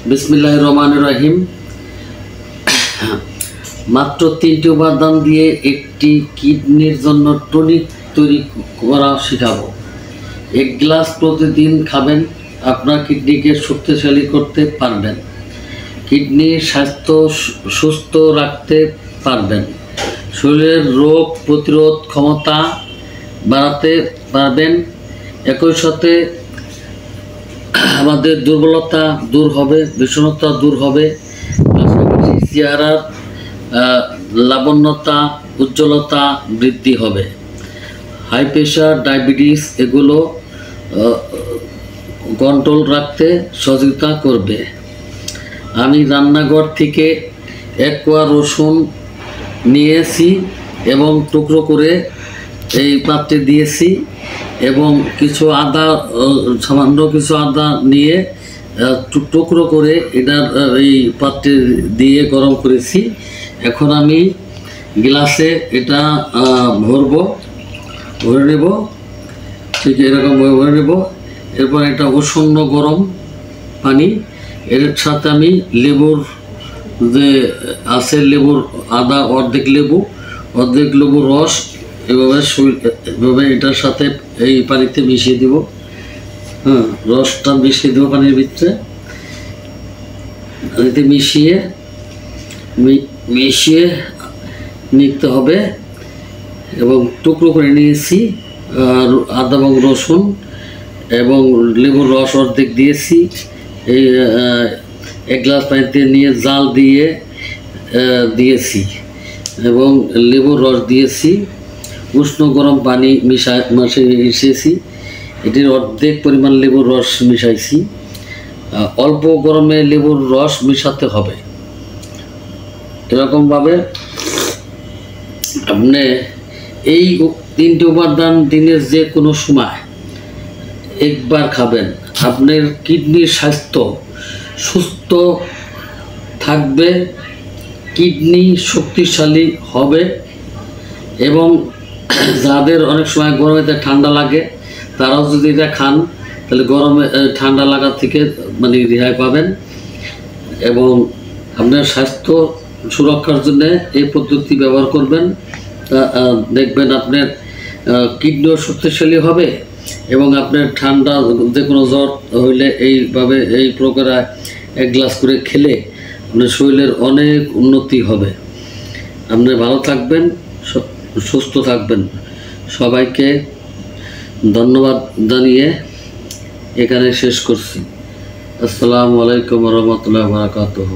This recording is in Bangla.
বিসমিল্লাহির রহমানির রহিম। মাত্র 3টি উপাদান দিয়ে একটি কিডনির জন্য টনিক তৈরি করা শেখাবো। 1 গ্লাস প্রতিদিন খাবেন, আপনার কিডনিকে শক্তিশালী করতে পারবেন, কিডনির স্বাস্থ্য সুস্থ রাখতে পারবেন, শরীরের রোগ প্রতিরোধ ক্ষমতা বাড়াতে পারবেন, একই সাথে আমাদের দুর্বলতা দূর হবে, বিষণ্ণতা দূর হবে, পাশাপাশি চেহারার লাবণ্যতা উজ্জ্বলতা বৃদ্ধি হবে। হাই প্রেশার ডায়াবেটিস এগুলো কন্ট্রোল রাখতে সহযোগিতা করবে। আমি রান্নাঘর থেকে 1 কোয়া রসুন নিয়েছি এবং টুকরো করে এই পাত্রে দিয়েছি এবং কিছু আদা, সামান্য কিছু আদা নিয়ে টুকরো করে এটার এই পাত্রে দিয়ে গরম করেছি। এখন আমি গ্লাসে এটা ভরে নেব, ঠিক এরকম ভরে নেব। এরপর এটা উষ্ণ গরম পানি, এর সাথে আমি লেবুর যে আছে লেবুর আদা অর্ধেক লেবুর রস এভাবে এটার সাথে এই পানিতে মিশিয়ে দিব। রসটা মিশিয়ে দেবো পানির ভিতরে, পানিতে মিশিয়ে নিতে হবে এবং টুকরো করে নিয়েছি। আর আদা এবং রসুন এবং লেবুর রস অর্ধেক দিয়েছি। এই 1 গ্লাস পানিতে নিয়ে জাল এবং লেবুর রস দিয়েছি, উষ্ণ গরম পানি মিশিয়েছি। এটির অর্ধেক পরিমাণ লেবুর রস মিশাইছি। অল্প গরমে লেবুর রস মিশাতে হবে। এরকমভাবে আপনি এই 3টি উপাদান দিনের যে কোনো সময় একবার খাবেন, আপনার কিডনির স্বাস্থ্য সুস্থ থাকবে, কিডনি শক্তিশালী হবে এবং যাদের অনেক সময় গরমেতে ঠান্ডা লাগে তারাও যদি এটা খান তাহলে গরমে ঠান্ডা লাগা থেকে রেহাই পাবেন এবং আপনার স্বাস্থ্য সুরক্ষার জন্য এই পদ্ধতি ব্যবহার করবেন। দেখবেন আপনার কিডনিও শক্তিশালী হবে এবং আপনার ঠান্ডা যে কোনো জ্বর হইলে এইভাবে এই প্রকারে 1 গ্লাস করে খেলে আপনার শরীরের অনেক উন্নতি হবে। আপনি ভালো থাকবেন, সুস্থ থাকবেন। সবাইকে ধন্যবাদ জানিয়ে এখানে শেষ করছি। আসসালামু আলাইকুম ওয়া রাহমাতুল্লাহি ওয়া বারাকাতুহু।